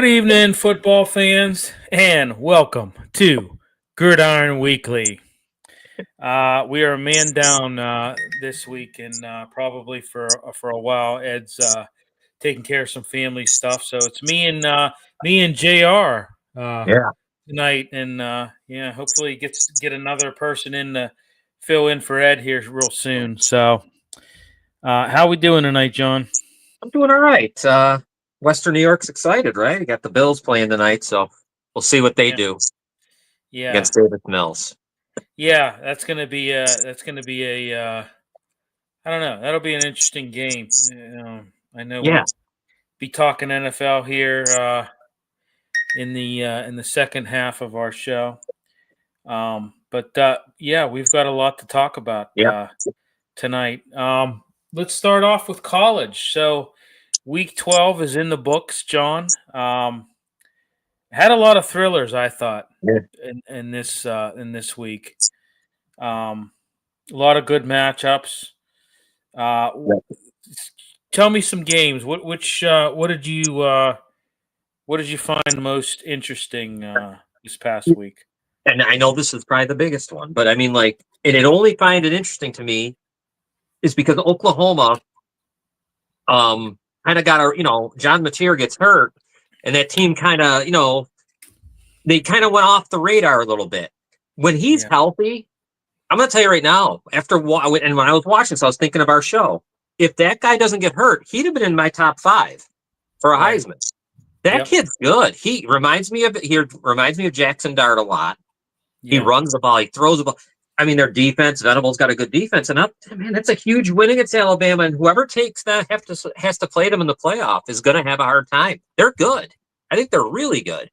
Good evening, football fans, and welcome to Gridiron Weekly. We are a man down this week, and probably for a while. Ed's taking care of some family stuff, so it's me and Jr. Yeah. Tonight, and hopefully get another person in to fill in for Ed here real soon. So, how we doing tonight, John? I'm doing all right. Western New York's excited, right? You got the Bills playing tonight, so we'll see what they do Yeah. against Davis Mills. Yeah, that's gonna be a I don't know. That'll be an interesting game. I know Yeah. we'll be talking NFL here in the second half of our show. But we've got a lot to talk about Yeah. tonight. Let's start off with college. So, Week 12 is in the books, John. Had a lot of thrillers, I thought, Yeah. in this week. A lot of good matchups. Tell me some games. What did you find most interesting this past week? And I know this is probably the biggest one, but I mean, and it only find it interesting to me is because Oklahoma kind of got John Mateer gets hurt, and that team kind of, they kind of went off the radar a little bit. When he's healthy, I'm going to tell you right now, and when I was watching this, I was thinking of our show. If that guy doesn't get hurt, he'd have been in my top 5 for a Heisman. That kid's good. He reminds me of Jackson Dart a lot. Yeah. He runs the ball. He throws the ball. I mean, their defense, Venables got a good defense. And that's a huge win against Alabama. And whoever takes that has to play them in the playoff is going to have a hard time. They're good. I think they're really good.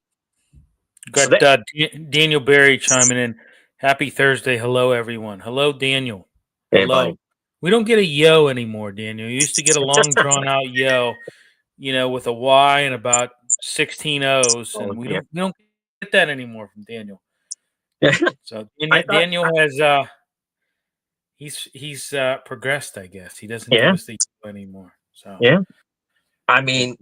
Got Daniel Berry chiming in. Happy Thursday. Hello, everyone. Hello, Daniel. Hello. Hey, we don't get a yo anymore, Daniel. You used to get a long, drawn-out yo, with a Y and about 16 O's. And we don't get that anymore from Daniel. So Daniel has he's progressed, I guess. He doesn't give us the anymore. So I mean,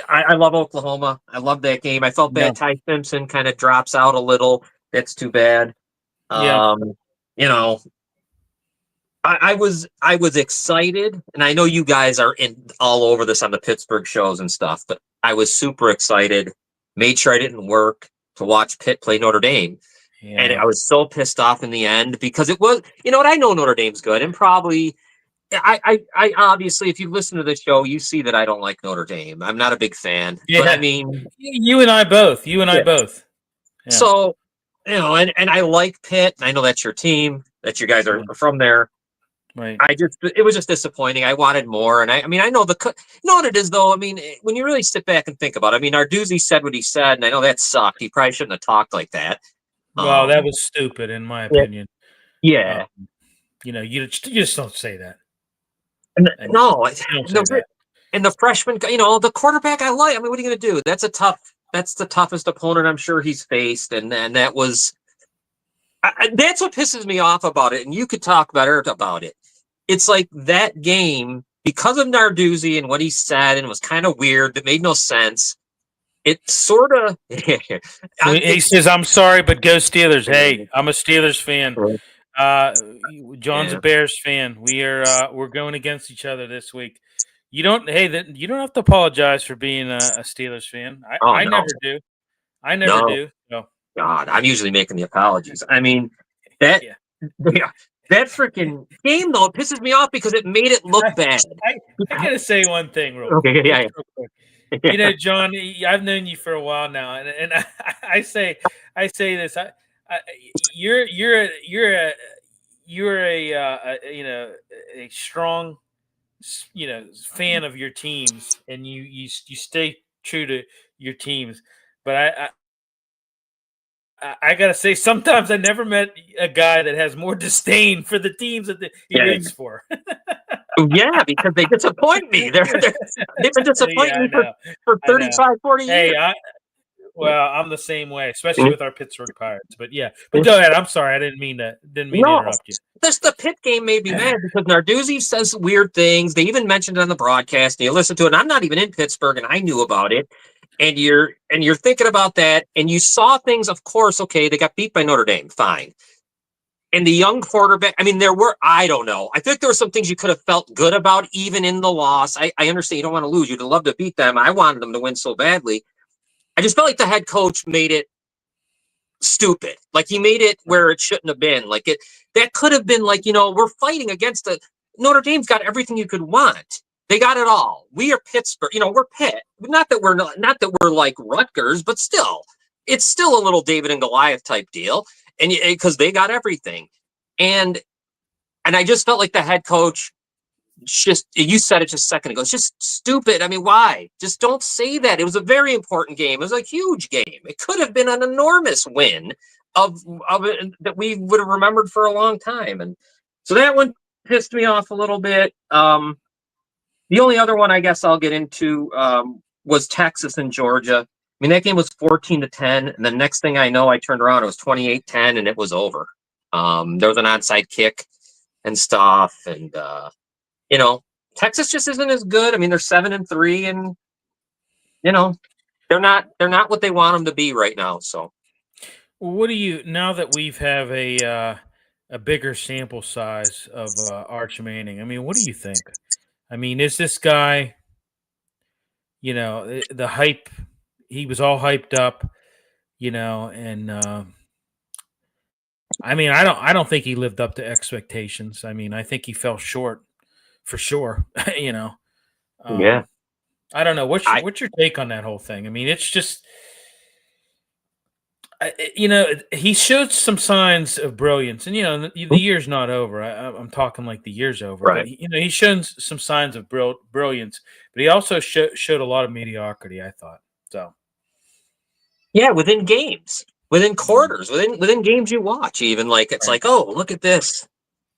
I love Oklahoma. I love that game. I felt bad Ty Simpson kind of drops out a little. That's too bad. I was excited, and I know you guys are all over this on the Pittsburgh shows and stuff, but I was super excited. Made sure I didn't work to watch Pitt play Notre Dame. Yeah. And I was so pissed off in the end because it was, I know Notre Dame's good, and probably I obviously, if you listen to the show, you see that I don't like Notre Dame. I'm not a big fan. Yeah. But I mean, you and I both. Yeah. So, and I like Pitt. I know that's your team, that you guys are from there. Right. It was just disappointing. I wanted more. And I know what it is, though. I mean, when you really sit back and think about it, I mean, Narduzzi said what he said, and I know that sucked. He probably shouldn't have talked like that. Well, that was stupid, in my opinion. Yeah. You just don't say that. And the freshman, the quarterback I like. I mean, what are you going to do? That's the toughest opponent I'm sure he's faced, and that was. That's what pisses me off about it, and you could talk better about it. It's like that game, because of Narduzzi and what he said, and it was kind of weird. That made no sense. It sort of. He says, "I'm sorry, but go Steelers." Hey, I'm a Steelers fan. John's a Bears fan. We're going against each other this week. You don't have to apologize for being a Steelers fan. I never do. I never do. No. God, I'm usually making the apologies. I mean, that freaking game, though, it pisses me off because it made it look bad. I gotta say one thing real quick. Yeah. John, I've known you for a while now, and I say this. You're a strong fan of your teams, and you stay true to your teams. But I gotta say, sometimes I never met a guy that has more disdain for the teams that he roots for. Yeah, because they disappoint me. They've been disappointing me for 35, 40 years. I'm the same way, especially with our Pittsburgh Pirates. But go ahead. I'm sorry, I didn't mean to interrupt you. The Pitt game made me mad because Narduzzi says weird things. They even mentioned it on the broadcast. And you listen to it. And I'm not even in Pittsburgh, and I knew about it. And you're thinking about that, and you saw things, of course, okay, they got beat by Notre Dame, fine. And the young quarterback, I mean, I don't know. I think there were some things you could have felt good about even in the loss. I understand you don't want to lose. You'd love to beat them. I wanted them to win so badly. I just felt like the head coach made it stupid. Like he made it where it shouldn't have been. That could have been like, we're fighting against Notre Dame's got everything you could want. They got it all. We are Pittsburgh. We're Pitt. Not that we're like Rutgers, but still, it's still a little David and Goliath type deal. And because they got everything, and I just felt like the head coach you said it just a second ago. It's just stupid. I mean, why? Just don't say that. It was a very important game. It was a huge game. It could have been an enormous win of it that we would have remembered for a long time. And so that one pissed me off a little bit. The only other one I guess I'll get into was Texas and Georgia. I mean, that game was 14-10, and the next thing I know, I turned around, it was 28-10, and it was over. There was an onside kick and stuff, and Texas just isn't as good. I mean, they're 7-3, and they're not what they want them to be right now. So, well, what do you now that we've have a bigger sample size of Arch Manning? I mean, what do you think? I mean, is this guy, the hype? He was all hyped up, and I mean, I don't think he lived up to expectations. I mean, I think he fell short for sure. Yeah. I don't know. What's your take on that whole thing? I mean, it's just, he showed some signs of brilliance, and the year's not over. I'm talking like the year's over, right. But he's shown some signs of brilliance, but he also showed a lot of mediocrity, I thought. So, yeah, within games, within quarters, within games you watch, even it's like, oh, look at this.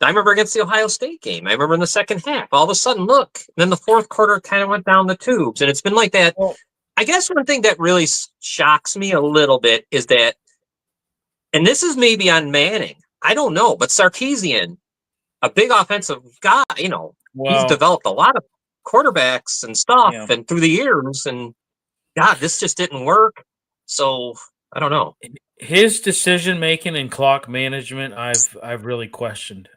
I remember against the Ohio State game. I remember in the second half, all of a sudden, look, and then the fourth quarter kind of went down the tubes, and it's been like that. Well, I guess one thing that really shocks me a little bit is that, and this is maybe on Manning, I don't know, but Sarkisian, a big offensive guy, he's developed a lot of quarterbacks and stuff, and through the years, and God, this just didn't work. So I don't know. His decision making and clock management, I've really questioned.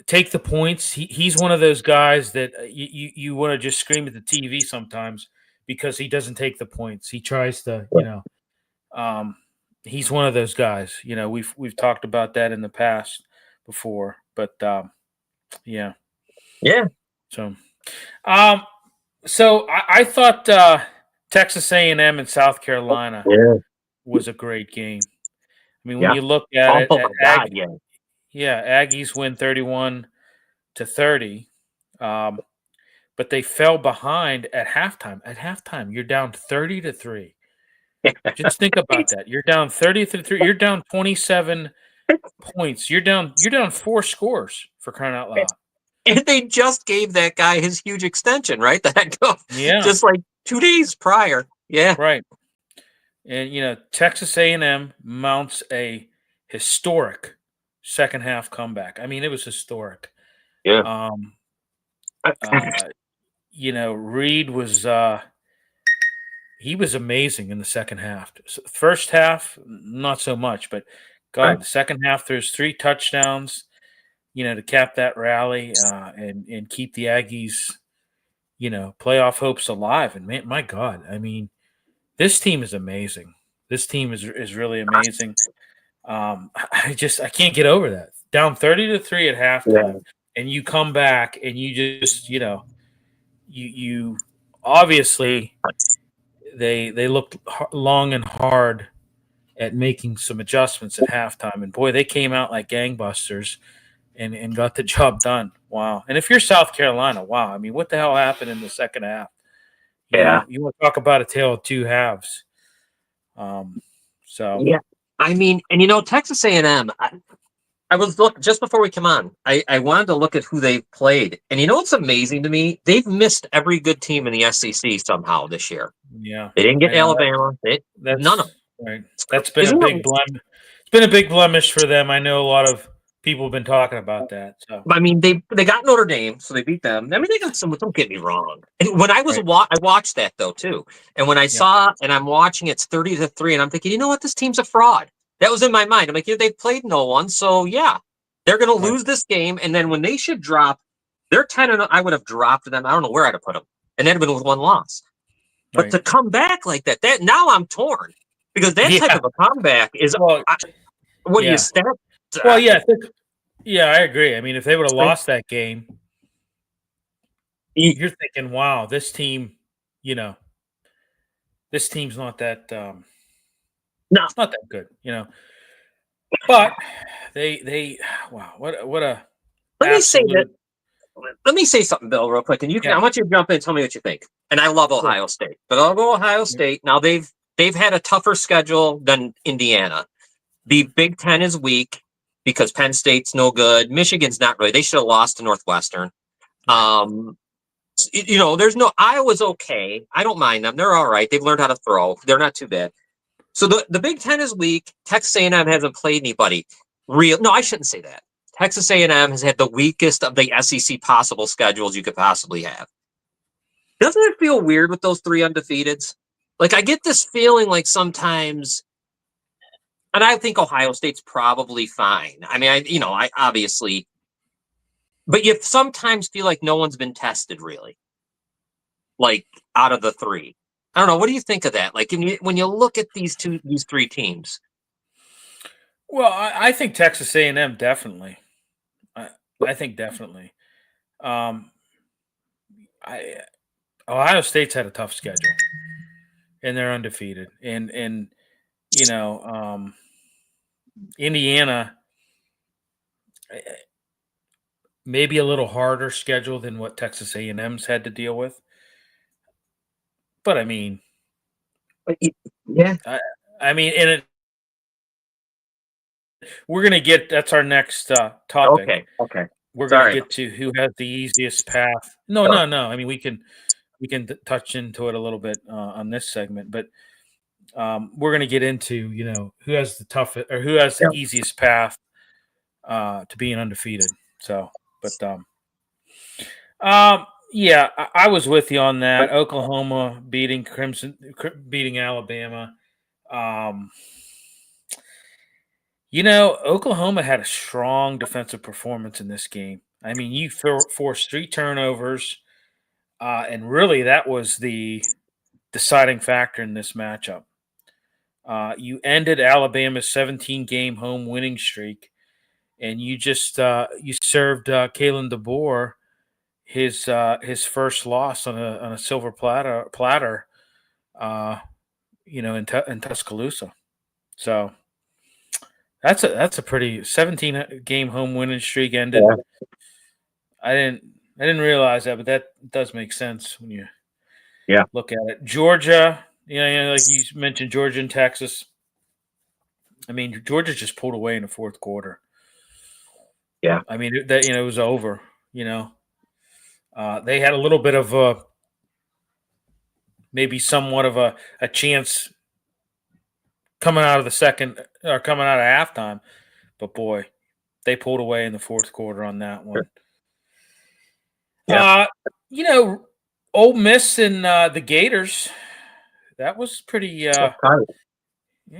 Take the points. He's one of those guys that you want to just scream at the TV sometimes because he doesn't take the points. He tries to, he's one of those guys. We've talked about that in the past before, but yeah. So, I thought Texas A&M and South Carolina was a great game. I mean, when you look at it, Aggies win 31-30, but they fell behind at halftime. At halftime, you're down 30-3. Just think about that. You're down 30-3. You're down 27 points. You're down 4 scores, for crying out loud. And they just gave that guy his huge extension, right? Just like 2 days prior. Yeah. Right. And, Texas A&M mounts a historic second half comeback. I mean, it was historic. Yeah. Reed was he was amazing in the second half. First half, not so much, but God, the second half, there's 3 touchdowns, to cap that rally and keep the Aggies, playoff hopes alive. And man, my God, I mean, this team is amazing. This team is really amazing. I can't get over that. Down 30-3 at halftime, and you come back and you just, you obviously they looked long and hard at making some adjustments at halftime, and boy, they came out like gangbusters and got the job done. Wow! And if you're South Carolina, wow! I mean, what the hell happened in the second half? You want to talk about a tale of 2 halves? I mean, and Texas A&M. I was looking just before we come on. I wanted to look at who they've played, and what's amazing to me? They've missed every good team in the SEC somehow this year. Yeah, they didn't get Alabama. None of them. Right. That's been a big blemish. It's been a big blemish for them. I know a lot of People have been talking about that. So I mean, they got Notre Dame, so they beat them. I mean, they got some. Don't get me wrong. And when I was right. I watched that though too, and when I Yep. saw and I'm watching, it's 30-3, and I'm thinking, you know what, this team's a fraud. That was in my mind. I'm like, yeah, they've played no one, so yeah, they're going to Right. lose this game. And then when they should drop, they're 10 and I would have dropped them. I don't know where I'd have put them, and they'd have been with one loss. But Right. to come back like that now I'm torn because that type Yeah. of a comeback is. Well, What do you yeah. step? Well, yeah. Yeah, I agree. I mean, if they would have lost that game, you're thinking, wow, this team, this team's not that No. not that good, But they wow, what a Let me say that. absolute Let me say something, Bill, real quick, and you can. I yeah. want you to jump in and tell me what you think. And I love Sure. Ohio State, but I'll go Ohio Yep. State. Now they've had a tougher schedule than Indiana. The Big Ten is weak because Penn State's no good. Michigan's not really. They should have lost to Northwestern. Right. There's no. Iowa's okay. I don't mind them. They're all right. They've learned how to throw. They're not too bad. So the Big Ten is weak. Texas A&M hasn't played anybody real. No, I shouldn't say that. Texas A&M has had the weakest of the SEC possible schedules you could possibly have. Doesn't it feel weird with those three undefeateds? Like I get this feeling like sometimes, and I think Ohio State's probably fine. I mean, I obviously, but you sometimes feel like no one's been tested really, like out of the three. I don't know. What do you think of that? Like when you look at these three teams. Well, I think Texas A&M definitely. I think definitely. Um, I Ohio State's had a tough schedule, and they're undefeated. And Indiana maybe a little harder schedule than what Texas A&M's had to deal with. But I mean, Yeah. I mean, we're gonna get. That's our next topic. Okay. We're gonna Sorry. get to who has the easiest path. No, Sure. no, no. I mean, we can touch into it a little bit on this segment, but we're gonna get into who has the toughest or who has the Yeah. easiest path to being undefeated. So, but yeah, I was with you on that. Oklahoma beating beating Alabama. Um, Oklahoma had a strong defensive performance in this game. I mean, you forced 3 turnovers, and really that was the deciding factor in this matchup. You ended Alabama's 17-game home winning streak, and you just you served Kalen DeBoer his first loss on a silver platter, in Tuscaloosa. So that's a pretty 17-game home winning streak ended. Yeah. I didn't realize that, but that does make sense when you Yeah. look at it. Georgia, like you mentioned, Georgia and Texas. I mean, Georgia just pulled away in the fourth quarter. Yeah. I mean, it was over. They had a little bit of maybe somewhat of a chance coming out of the second or coming out of halftime, but boy, they pulled away in the fourth quarter on that one. Yeah. Ole Miss and the Gators. That was pretty. Yeah,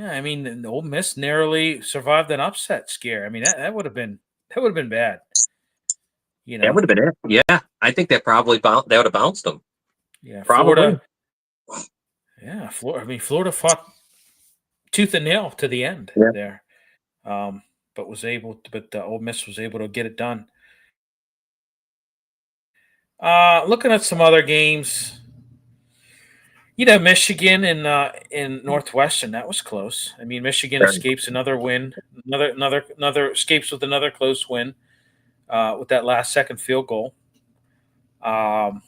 I mean, Ole Miss narrowly survived an upset scare. I mean, that would have been bad. That would have been it. Yeah, I think that probably that would have bounced them. Yeah, Probably. Florida. Yeah, Florida. I mean, Florida fought tooth and nail to the end there, but Ole Miss was able to get it done. Looking at some other games, Michigan and in Northwestern, that was close. I mean, Michigan escapes another win, another escapes with another close win with that last second field goal. And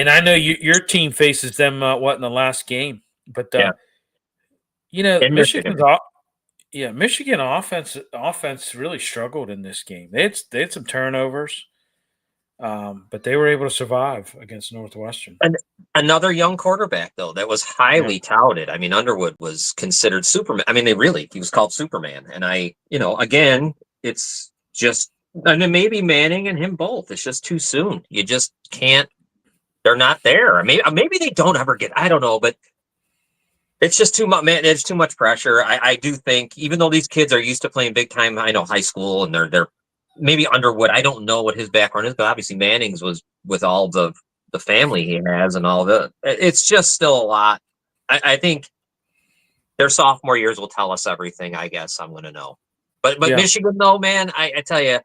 I know your team faces them in the last game, but Michigan's Michigan offense really struggled in this game. They had some turnovers. But they were able to survive against Northwestern. And another young quarterback, though, that was highly touted. I mean, Underwood was considered Superman. I mean, he was called Superman. And again, it's just, I mean, maybe Manning and him both. It's just too soon. You just can't, they're not there. Maybe they don't ever get, I don't know, but it's just too much, man. It's too much pressure. I do think, even though these kids are used to playing big time, I know high school, and they're maybe Underwood. I don't know what his background is, but obviously Manning's was with all the family he has and all the. It's just still a lot. I think their sophomore years will tell us everything. I guess I'm going to know, but Michigan, though, man, I tell you,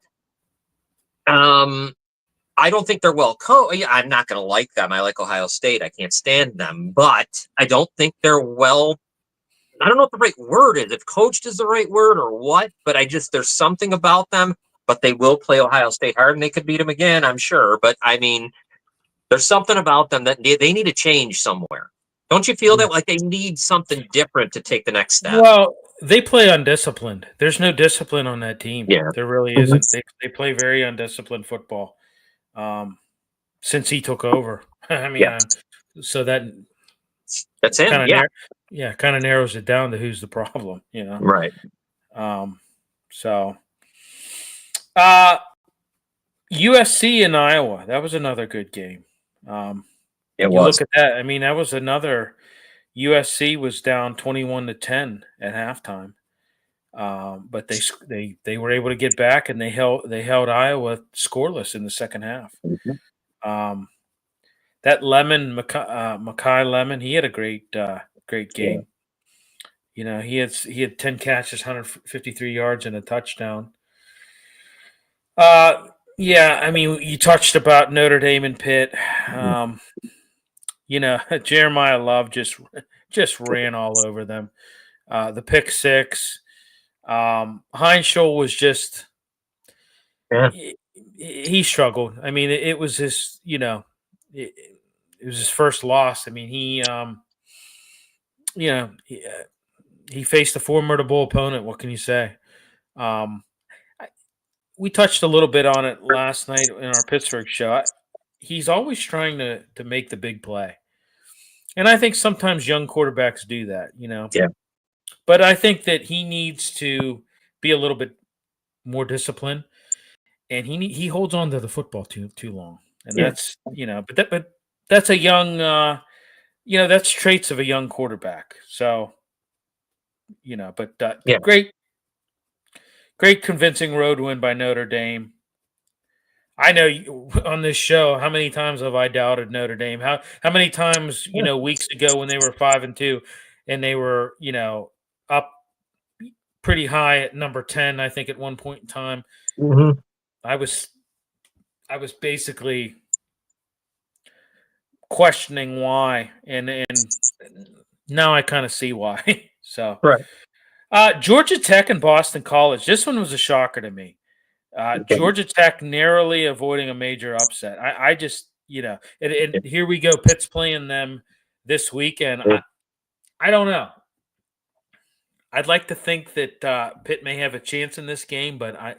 I don't think they're well coached. Yeah, I'm not going to like them. I like Ohio State. I can't stand them, but I don't think they're well. I don't know if the right word is, if coached is the right word or what, but there's something about them, but they will play Ohio State hard and they could beat them again, I'm sure. But I mean, there's something about them that they need to change somewhere. Don't you feel that like they need something different to take the next step? Well, they play undisciplined. There's no discipline on that team. Yeah. There really isn't. They play very undisciplined football since he took over. I mean, so that's him. Kind of narrows it down to who's the problem. Right. So, USC and Iowa. That was another good game. It was. Look at that. I mean, that was another. USC was down 21-10 at halftime, but they were able to get back and they held Iowa scoreless in the second half. Mm-hmm. That Makai Lemon, he had a great game. Yeah. He had 10 catches, 153 yards, and a touchdown. I mean, you touched about Notre Dame and Pitt. Jeremiah Love just ran all over them. The pick six. Heinschel was just he struggled. I mean, it was his it was his first loss. I mean, he faced a formidable opponent. What can you say? We touched a little bit on it last night in our Pittsburgh show. He's always trying to make the big play. And I think sometimes young quarterbacks do that, Yeah. But I think that he needs to be a little bit more disciplined, and he holds on to the football too long. And that's but that's a young that's traits of a young quarterback. So great convincing road win by Notre Dame. I know on this show, how many times have I doubted Notre Dame? How many times, weeks ago when they were 5-2 and they were, up pretty high at number 10, I think at one point in time. Mm-hmm. I was basically questioning why, and now I kind of see why. So, right. Georgia Tech and Boston College. This one was a shocker to me. Georgia Tech narrowly avoiding a major upset. I just, and here we go. Pitt's playing them this weekend. I don't know. I'd like to think that Pitt may have a chance in this game, but I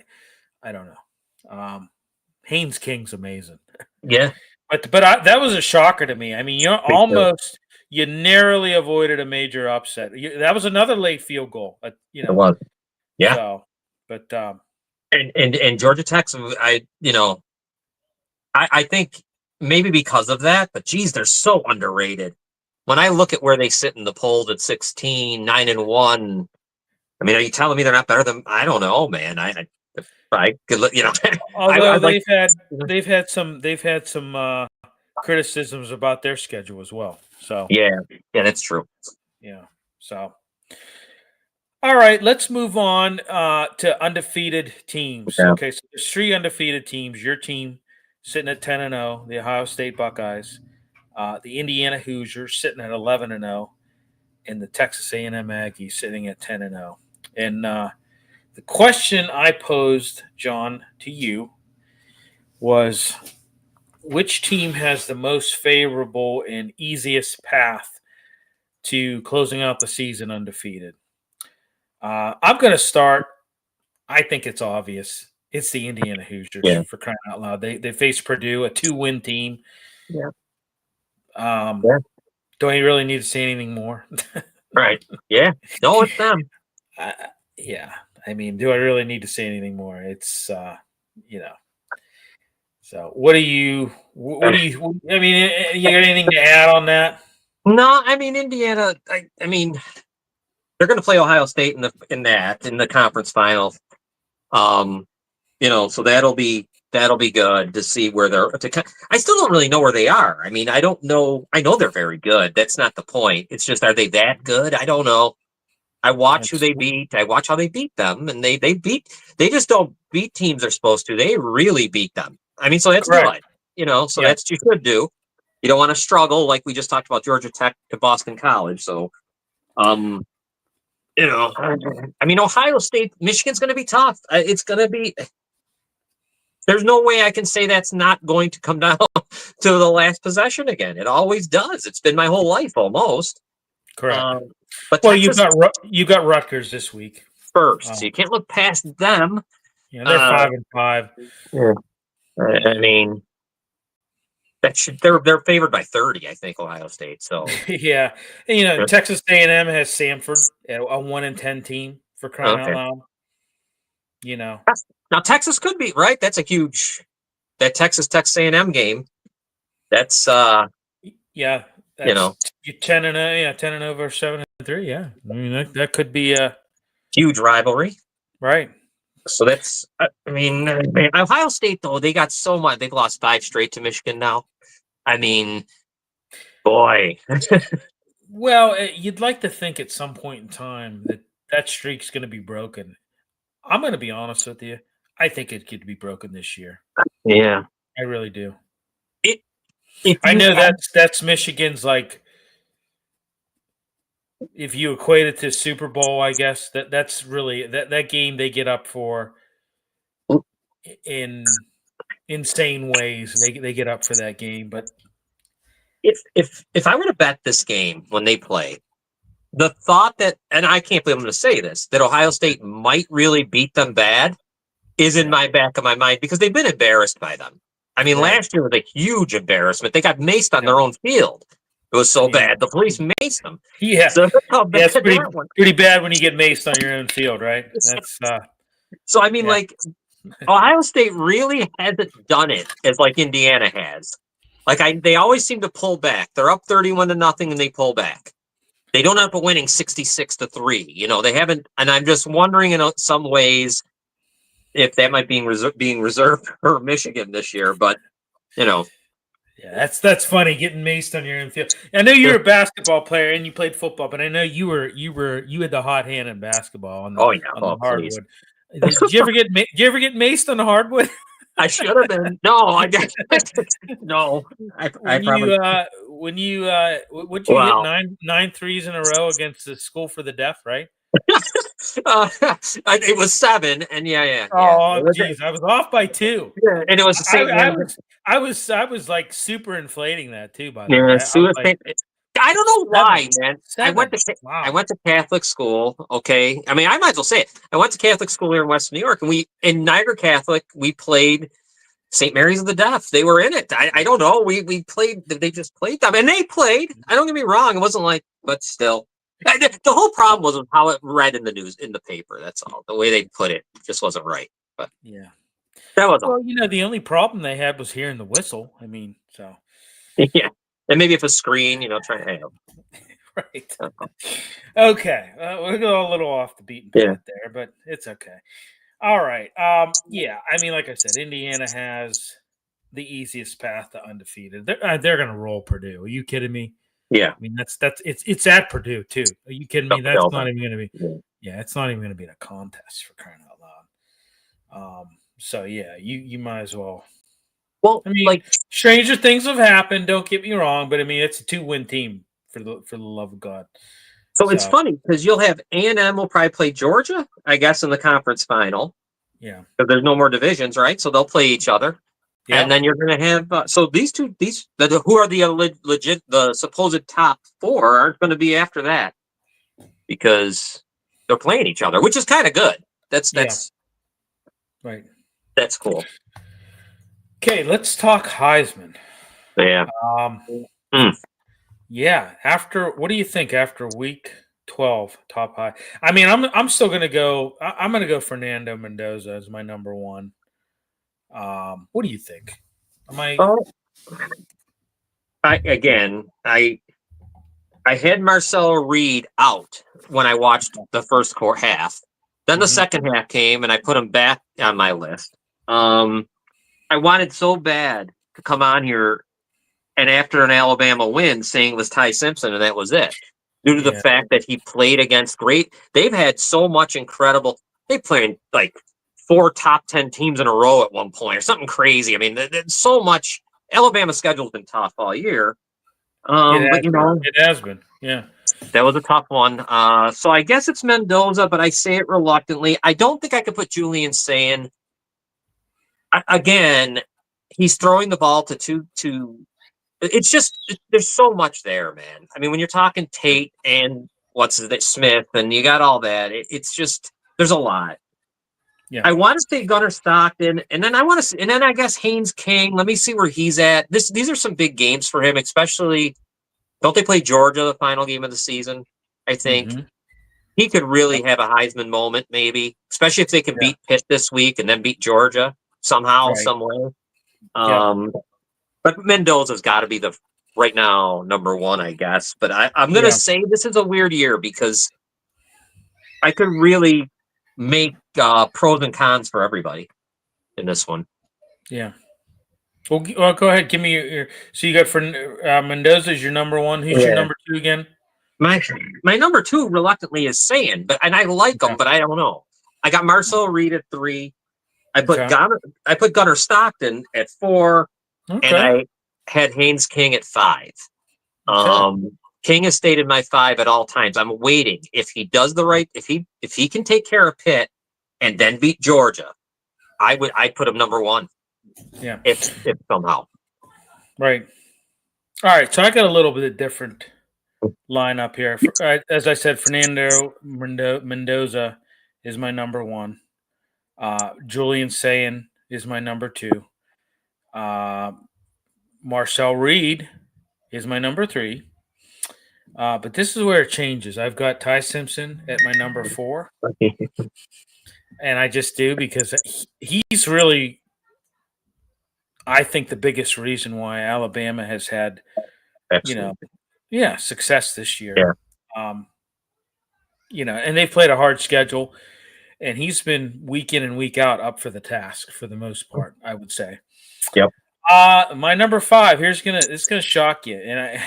don't know. Haynes King's amazing. Yeah. But that was a shocker to me. I mean, you narrowly avoided a major upset. That was another late field goal. It was. Yeah. So, but and Georgia Tech, I think maybe because of that, but geez, they're so underrated. When I look at where they sit in the polls at 16, 9-1, I mean, are you telling me they're not better than? I don't know, man. I could look, Although they've had some criticisms about their schedule as well. So yeah, that's true. Yeah. So all right, let's move on to undefeated teams. Okay, so there's 3 undefeated teams. Your team sitting at 10-0, the Ohio State Buckeyes, the Indiana Hoosiers sitting at 11-0, and the Texas A&M Aggies sitting at 10-0. And the question I posed, John, to you was, which team has the most favorable and easiest path to closing out the season undefeated? I'm going to start. I think it's obvious. It's the Indiana Hoosiers, Yeah. for crying out loud. They faced Purdue, a 2-win team. Yeah. Don't you really need to say anything more? Right. Yeah. No, it's them. Yeah. I mean, do I really need to say anything more? It's So what do you? I mean, you got anything to add on that? No, I mean Indiana. I mean, they're going to play Ohio State in the conference final. So that'll be good to see where they're. I still don't really know where they are. I mean, I don't know. I know they're very good. That's not the point. It's just, are they that good? I don't know. I watch who they beat. I watch how they beat them, and they just don't beat teams they're supposed to. They really beat them. I mean, so that's Correct. good. So that's what you should do. You don't want to struggle like we just talked about Georgia Tech to Boston College. So, I mean, Ohio State, Michigan's going to be tough. It's going to be. There's no way I can say that's not going to come down to the last possession again. It always does. It's been my whole life almost. Correct. But well, Texas, you got Rutgers this week first, so you can't look past them. Yeah, they're 5-5. Yeah. I mean, they're favored by 30. I think Ohio State. So yeah, and, Texas A&M has Samford, a 1-10 team, for crying out loud. Now Texas could be right. That's a huge that Texas A&M game. That's That's 10-0 versus 7-3. Yeah, I mean that could be a huge rivalry, right? So that's. I mean, Ohio State though, they got so much. They've lost 5 straight to Michigan now. I mean, boy. Well, you'd like to think at some point in time that streak's going to be broken. I'm going to be honest with you. I think it could be broken this year. Yeah, I really do. I know that's Michigan's, like, if you equate it to Super Bowl, I guess that's really that game they get up for in insane ways. They get up for that game, but if I were to bet this game when they play, the thought that, and I can't believe I'm going to say this, that Ohio State might really beat them bad is in my back of my mind because they've been embarrassed by them. I mean, last year was a huge embarrassment. They got maced on their own field. It was so bad. The police maced them. Yeah, so it's pretty bad when you get maced on your own field, right? That's so. I mean, like, Ohio State really hasn't done it as like Indiana has. Like they always seem to pull back. They're up 31-0 and they pull back. They don't end up winning 66-3. They haven't, and I'm just wondering in some ways if that might be being reserved for Michigan this year. But yeah, that's funny, getting maced on your own field. I know you're a basketball player and you played football, but I know you had the hot hand in basketball on the hardwood. Did you ever get maced on the hardwood? I should have been. No, I didn't. No, would you hit nine threes in a row against the School for the Deaf, right? It was 7, and yeah. Oh, geez, I was off by 2. Yeah, and it was the same. I was like super inflating that too. By the way, I don't know why, man. 7. I went to Catholic school. Okay, I mean, I might as well say it. I went to Catholic school here in Western New York, and in Niagara Catholic we played St. Mary's of the Deaf. They were in it. I don't know. We played. They just played them, and they played. I don't get me wrong. It wasn't like, but still. The whole problem was how it read in the news, in the paper. That's all. The way they put it just wasn't right. But yeah, that was all. The only problem they had was hearing the whistle. I mean, so yeah, and maybe if a screen, trying to help. Right. Okay, we're going a little off the beaten path there, but it's okay. All right. Yeah, I mean, like I said, Indiana has the easiest path to undefeated. They're going to roll Purdue. Are you kidding me? Yeah, I mean it's at Purdue too. Are you kidding me? That's not even going to be. Yeah, it's not even going to be a contest, for crying out loud. So yeah, you might as well. Well, I mean, stranger things have happened. Don't get me wrong, but I mean it's a 2-win team for the love of God. So it's funny because you'll have A&M will probably play Georgia, I guess, in the conference final. Yeah, because there's no more divisions, right? So they'll play each other. Yeah. And then you're going to have so these two, who are the legit, the supposed top 4 aren't going to be after that because they're playing each other, which is kind of good. That's right. That's cool. Okay, let's talk Heisman. Yeah. Yeah. What do you think after week 12, top high? I mean, I'm still gonna go. I'm gonna go Fernando Mendoza as my number one. What do you think? Am I? Oh, I had Marcelo Reed out when I watched the first half. Then the second half came, and I put him back on my list. I wanted so bad to come on here and after an Alabama win, saying it was Ty Simpson, and that was it. Due to the fact that he played against they've had so much incredible. They played like 4 top 10 teams in a row at one point, or something crazy. I mean, there's so much. Alabama's schedule's been tough all year. But it has been. Yeah. That was a tough one. So I guess it's Mendoza, but I say it reluctantly. I don't think I could put Julian saying again. He's throwing the ball to two. It's just there's so much there, man. I mean, when you're talking Tate and Smith, and you got all that, it's just there's a lot. Yeah. I want to say Gunnar Stockton, and then I guess Haynes King. Let me see where he's at. These are some big games for him, especially. Don't they play Georgia the final game of the season? I think he could really have a Heisman moment, maybe, especially if they can beat Pitt this week and then beat Georgia somehow, some way. But Mendoza's got to be right now number one, I guess. But I'm going to say this is a weird year because I could really make pros and cons for everybody in this one. Yeah. Well, go ahead. Give me your. So you got for Mendoza is your number one. Who's your number two again? My number two reluctantly is Sand, and I like him, but I don't know. I got Marcel Reed at 3. I put Gunnar Stockton at 4, and I had Haynes King at 5. King has stayed in my 5 at all times. I'm waiting if he does if he can take care of Pitt and then beat Georgia. I'd put him number 1. Yeah, if somehow. Right. All right. So I got a little bit of different lineup here. As I said, Fernando Mendoza is my number 1. Julian Sayin is my number 2. Marcel Reed is my number 3. But this is where it changes. I've got Ty Simpson at my number 4. And I just do because he's really, I think, the biggest reason why Alabama has had, success this year. Yeah. And they've played a hard schedule, and he's been week in and week out up for the task for the most part, I would say. Yep. My number 5 it's gonna shock you, and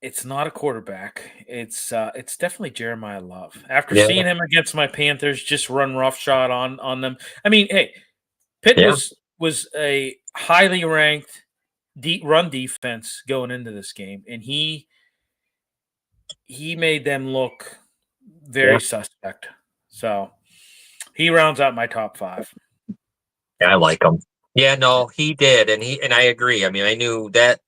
it's not a quarterback. It's definitely Jeremiah Love. After seeing him against my Panthers, just run roughshod on them. I mean, hey, Pitt was a highly ranked run defense going into this game, and he made them look very suspect. So he rounds out my top 5. Yeah, I like him. Yeah, no, he did, and I agree. I mean, I knew that.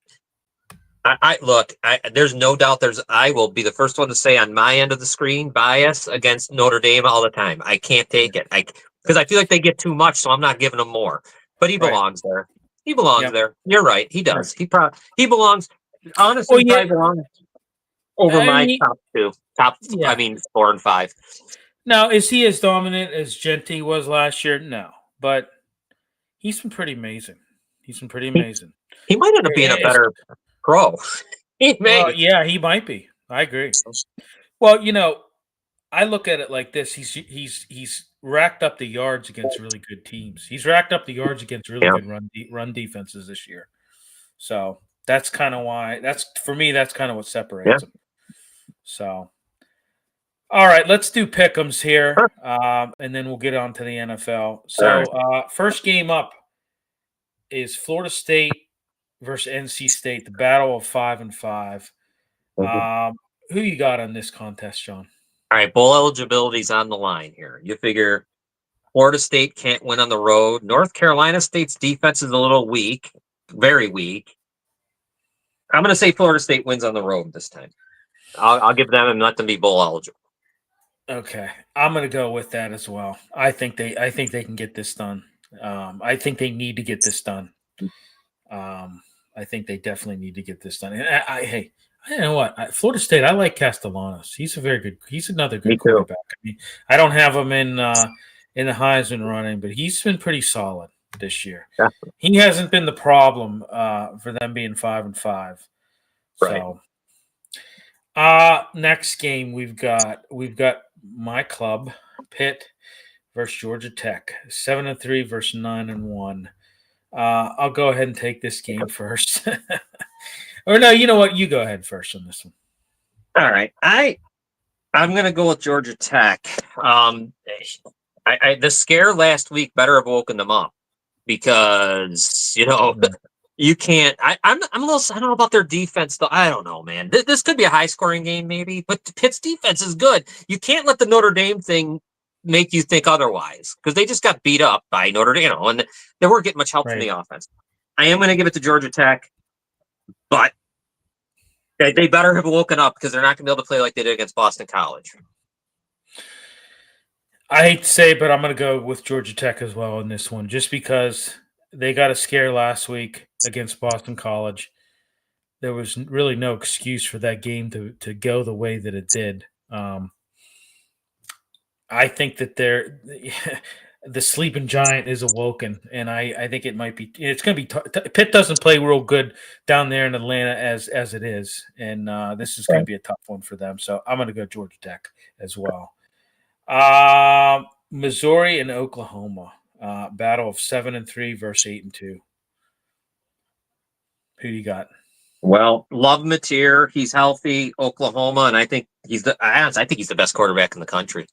There's no doubt. I will be the first one to say on my end of the screen bias against Notre Dame all the time. I can't take it. Because I feel like they get too much, so I'm not giving them more. But he belongs there. He belongs there. You're right. He does. He belongs. Honestly, probably belongs over my top 2. I mean, 4 and 5. Now, is he as dominant as Genty was last year? No, but he's been pretty amazing. He might end up being a better pro. He may. Well, yeah, he might be. I agree. Well, I look at it like this. He's racked up the yards against really good teams. He's racked up the yards against really good run defenses this year. So that's kind of why. For me. That's kind of what separates him. So, all right, let's do pick'ems here, and then we'll get on to the NFL. So, first game up is Florida State versus NC State, the battle of 5 and 5. Who you got on this contest, John? All right, bowl eligibility's on the line here. You figure Florida State can't win on the road. North Carolina State's defense is a little weak, very weak. I'm going to say Florida State wins on the road this time. I'll give them and let them be bowl eligible. Okay, I'm gonna go with that as well. I think they can get this done. I think they need to get this done. I think they definitely need to get this done. And hey, you know what? Florida State. I like Castellanos. He's a very good. He's another Me good too. quarterback. I mean, I don't have him in the Heisman running, but he's been pretty solid this year. Definitely. He hasn't been the problem for them being 5-5. Right. So, next game we've got my club, Pitt versus Georgia Tech, 7-3 versus 9-1. I'll go ahead and take this game first. Or no, you know what? You go ahead first on this one. All right. I'm gonna go with Georgia Tech. The scare last week better have woken them up because you can't. I'm a little. I don't know about their defense though. I don't know, man. This could be a high scoring game, maybe, but Pitt's defense is good. You can't let the Notre Dame thing make you think otherwise because they just got beat up by Notre Dame, and they weren't getting much help from the offense. I am going to give it to Georgia Tech, but they better have woken up because they're not going to be able to play like they did against Boston College. I hate to say it, but I'm going to go with Georgia Tech as well in this one, just because they got a scare last week against Boston College. There was really no excuse for that game to go the way that it did. I think that the sleeping giant is awoken, and I think it might be. It's going to be Pitt doesn't play real good down there in Atlanta as it is, and this is going to be a tough one for them. So I'm going to go Georgia Tech as well. Missouri and Oklahoma, battle of 7-3 versus 8-2. Who do you got? Well, love Mateer. He's healthy. Oklahoma, and I think he's the best quarterback in the country.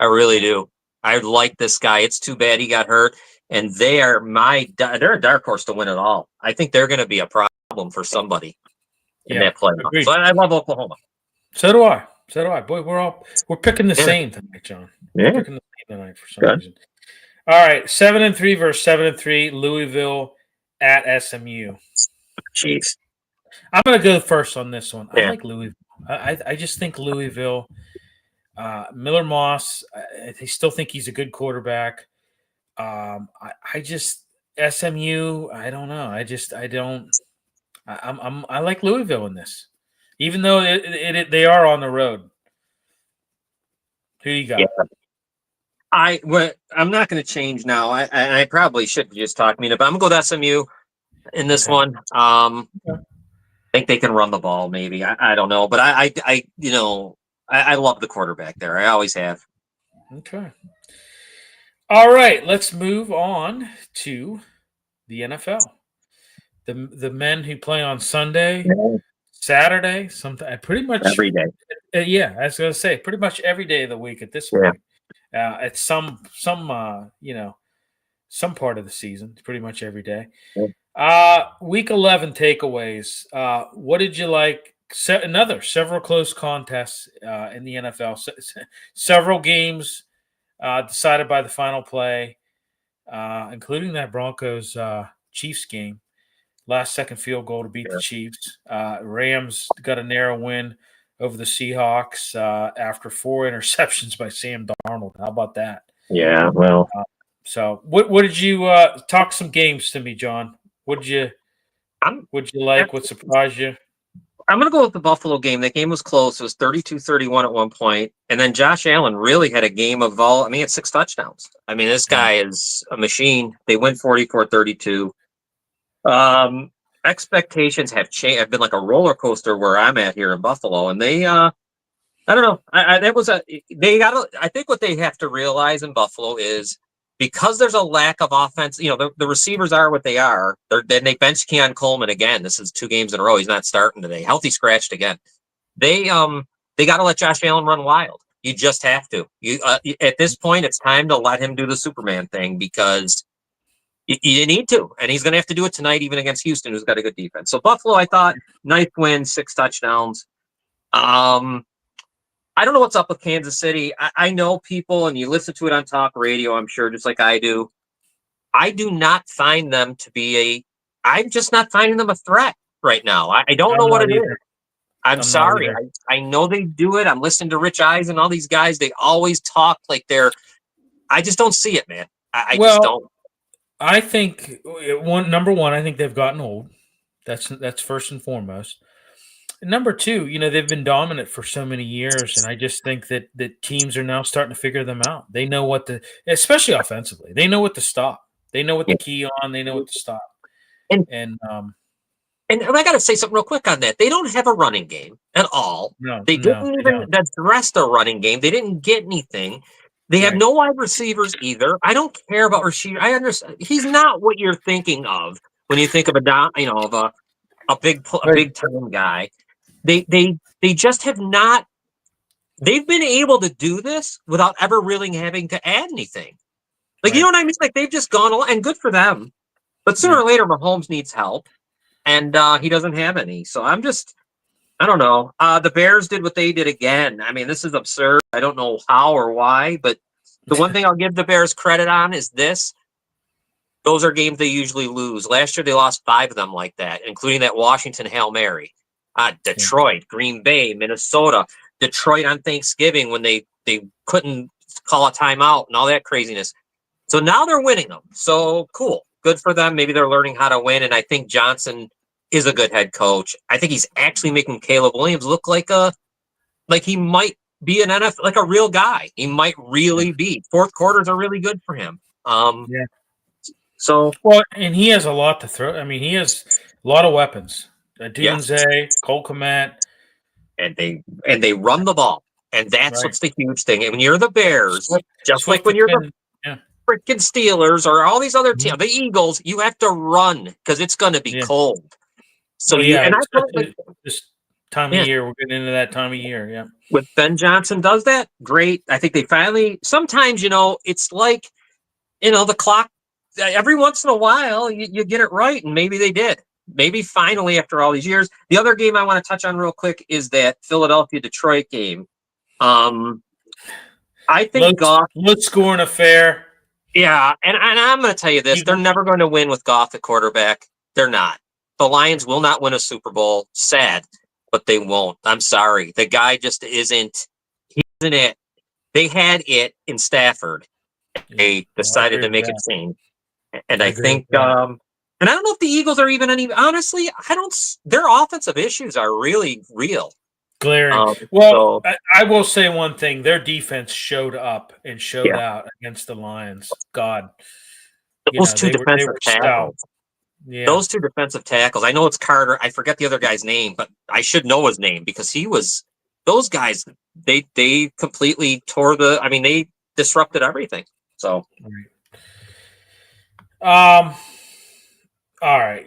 I really do. I like this guy. It's too bad he got hurt, and they're a dark horse to win it all. I think they're going to be a problem for somebody in that playoff. So I love Oklahoma. So do I. Boy, we're picking the same tonight, John. Yeah. We're picking the same tonight for some reason. All right, 7-3 versus 7-3. Louisville at SMU. Jeez. I'm going to go first on this one. I like Louisville. I just think Louisville. Miller Moss, I still think he's a good quarterback. I just SMU. I don't know. I like Louisville in this, even though they are on the road. Who you got? Yeah. I'm not going to change now. I probably should just talk me, but I'm going to go with SMU in this one. I think they can run the ball. Maybe I don't know, but I love the quarterback there. I always have. Okay. All right, let's move on to the NFL. The men who play on Sunday, Saturday, pretty much every day. Yeah, I was going to say pretty much every day of the week at this point. At some part of the season, pretty much every day. Week 11 takeaways. What did you like? Several close contests in the NFL. Several games decided by the final play, including that Broncos Chiefs game. Last second field goal to beat the Chiefs. Rams got a narrow win over the Seahawks after 4 interceptions by Sam Darnold. How about that? Yeah, well. So what did you talk some games to me, John? What'd you like? What surprised you? I'm going to go with the Buffalo game. That game was close. It was 32-31 at one point. And then Josh Allen really had a game of he had 6 touchdowns. I mean, this guy is a machine. They win 44-32. Expectations have changed. Have been like a roller coaster where I'm at here in Buffalo. And they, I don't know. I think what they have to realize in Buffalo is because there's a lack of offense, the receivers are what they are. Then they bench Keon Coleman again. This is 2 games in a row. He's not starting today. Healthy scratched again. They got to let Josh Allen run wild. You just have to. At this point, it's time to let him do the Superman thing because you need to. And he's going to have to do it tonight, even against Houston, who's got a good defense. So Buffalo, I thought, 9th win, 6 touchdowns. I don't know what's up with Kansas City. I know people, and you listen to it on talk radio, I'm sure, just like I do. I do not find them to be I'm just not finding them a threat right now. I don't know what it is. I'm sorry. I know they do it. I'm listening to Rich Eisen and all these guys. They always talk like I just don't see it, man. I just don't. I think number one, I think they've gotten old. That's first and foremost. And number two, they've been dominant for so many years, and I just think that teams are now starting to figure them out. They know especially offensively, they know what to stop. They know what to key on. They know what to stop. And I got to say something real quick on that. They don't have a running game at all. They didn't even address the running game. They didn't get anything. They have no wide receivers either. I don't care about receiver. I understand he's not what you're thinking of when you think of a big time guy. They just have not. They've been able to do this without ever really having to add anything. You know what I mean? Like they've just gone along, and good for them. But sooner or later, Mahomes needs help, and he doesn't have any. So I don't know. The Bears did what they did again. I mean, this is absurd. I don't know how or why, but the one thing I'll give the Bears credit on is this. Those are games they usually lose. Last year, they lost 5 of them like that, including that Washington Hail Mary. Detroit, Green Bay, Minnesota, Detroit on Thanksgiving when they couldn't call a timeout and all that craziness. So now they're winning them. So cool. Good for them. Maybe they're learning how to win. And I think Johnson is a good head coach. I think he's actually making Caleb Williams look like he might be an NFL, like a real guy. He might really be. Fourth quarters are really good for him. So and he has a lot to throw. I mean, he has a lot of weapons. Dunze, Cole Kmet, and they run the ball, and that's what's the huge thing. And when you're the Bears, just like when you're the freaking Steelers or all these other teams, the Eagles, you have to run because it's going to be cold. So this time of year, we're getting into that time of year. Yeah, when Ben Johnson does that, great. I think they finally. Sometimes it's like the clock. Every once in a while, you get it right, and maybe they did. Maybe finally, after all these years. The other game I want to touch on real quick is that Philadelphia-Detroit game. I think Goff scoring affair. Yeah, and I'm going to tell you this: they're never going to win with Goff at quarterback. They're not. The Lions will not win a Super Bowl. Sad, but they won't. I'm sorry. The guy just isn't. He isn't it. They had it in Stafford. They decided to make a change, and I think. And I don't know if the Eagles are even any. Honestly, I don't. Their offensive issues are really real. Glaring. I will say one thing: their defense showed up and showed out against the Lions. God, those two defensive tackles. Yeah. Those 2 defensive tackles. I know it's Carter. I forget the other guy's name, but I should know his name because he was. Those guys, they completely tore the. I mean, they disrupted everything. So. All right.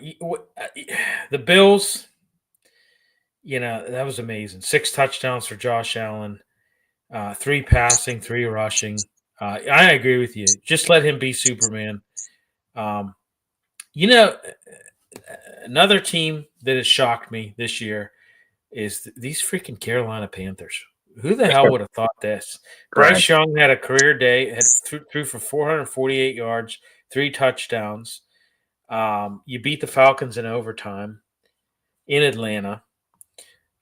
The Bills, that was amazing. 6 touchdowns for Josh Allen, 3 passing, 3 rushing. I agree with you. Just let him be Superman. Another team that has shocked me this year is these freaking Carolina Panthers. Who the hell would have thought this? Bryce Young had a career day, threw for 448 yards, 3 touchdowns. You beat the Falcons in overtime in Atlanta.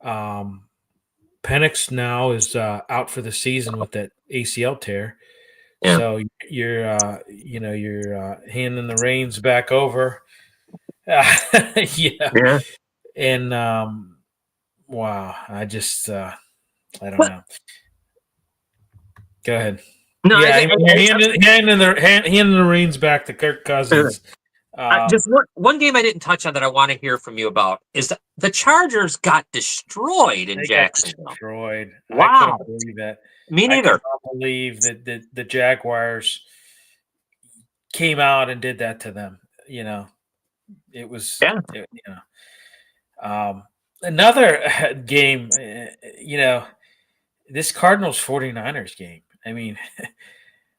Penix now is out for the season with that ACL tear. Yeah. So you're handing the reins back over. Yeah. And wow, I just I don't know. Go ahead. No, handing the reins back to Kirk Cousins. Just one game I didn't touch on that I want to hear from you about is the Chargers got destroyed in Jacksonville. Destroyed. Wow. I couldn't believe that. Me neither. I could not believe that the Jaguars came out and did that to them. It was another game, this Cardinals 49ers game. I mean,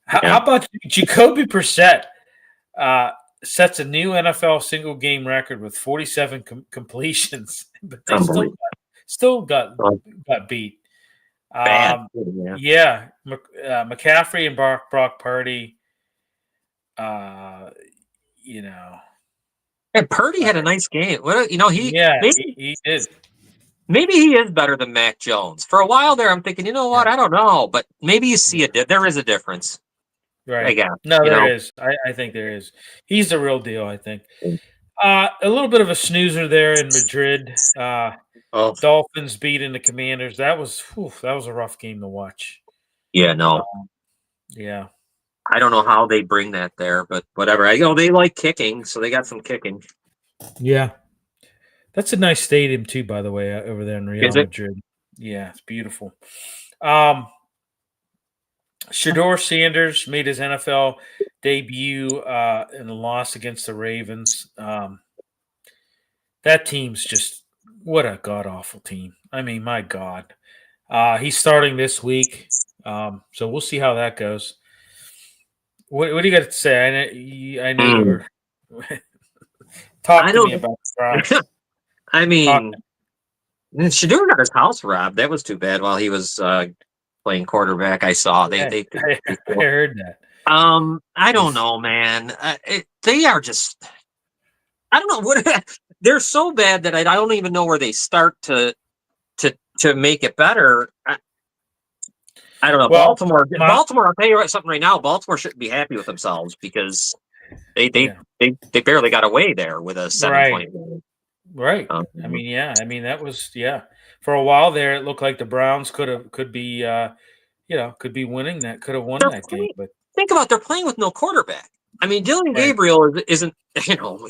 how about Jacoby Brissett sets a new NFL single game record with 47 completions, but they still got beat. McCaffrey and Brock Purdy. And Purdy had a nice game. He did. maybe he is better than Mac Jones. For a while there, I'm thinking, you know what? Yeah. I don't know, but maybe you see there is a difference. I Right. guess, No, you there know. is. I think there is. He's the real deal, I think. A little bit of a snoozer there in Madrid. Oh, Dolphins beating the Commanders. That was a rough game to watch. yeah, Uh, no. yeah. I don't know how they bring that there, but whatever. They like kicking, so they got some kicking. Yeah. That's a nice stadium too, by the way, over there in Is Real it? Madrid. Yeah, it's beautiful. Um, Shador Sanders made his NFL debut in a loss against the Ravens. That team's just what a god awful team. I mean, my God. He's starting this week, so we'll see how that goes. What do you got to say? I know you Mm. were I talk to me don't. about the Browns. I Talk. mean, Shador got his house robbed. That was too bad while he was playing quarterback. I saw I, they I heard that. I don't know, man. They are just. I don't know what they're so bad that I don't even know where they start to make it better. I don't know. Well, my Baltimore. I'll tell you something right now. Baltimore shouldn't be happy with themselves because they they yeah, they barely got away there with a right, 7-point win. right. I mean, yeah. I mean, that was For a while there, it looked like the Browns could be could be winning that, could have won They're that game, playing. but Think about they're playing with no quarterback. I mean, Dylan right. Gabriel isn't.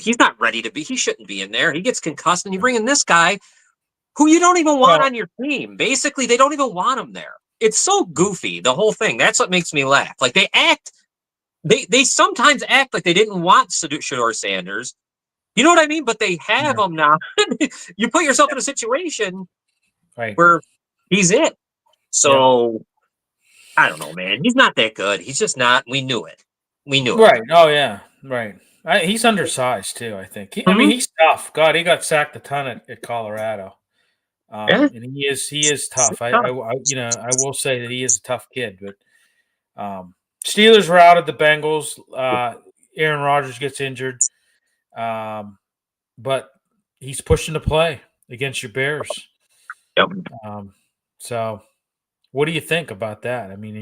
He's not ready to be. He shouldn't be in there. He gets concussed, and you bring in this guy who you don't even want Well, on your team. Basically, they don't even want him there. It's so goofy, the whole thing. That's what makes me laugh. Like they sometimes act like they didn't want Shador Sanders. You know what I mean? But they have yeah, him now. You put yourself in a situation right. where he's it. Yep. So I don't know, man. He's not that good. He's just not. We knew it. We knew it. Right. Oh yeah. Right. He's undersized too. I think. I mean, Mhm. he's tough. God, he got sacked a ton at Colorado, Yeah, and he is tough. I will say that he is a tough kid. But Steelers routed the Bengals. Aaron Rodgers gets injured, but he's pushing to play against your Bears. yep. Um, so, what do you think about that? I mean,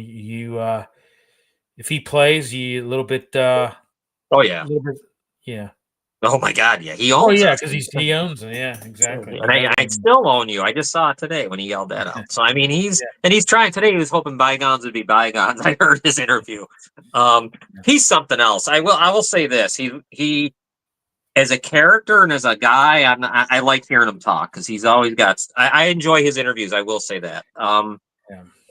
if he plays, you a little bit, Oh yeah. yeah. Oh my God. Yeah. He Oh owns yeah, us. because he owns it. Yeah, exactly. And I still own you. I just saw it today when he yelled that out. So I mean, Yeah, he's trying today. He was hoping bygones would be bygones. I heard his interview. Um, he's something else. I will say this. He as a character and as a guy, I like hearing him talk because he's always got. I enjoy his interviews. I will say that. yeah,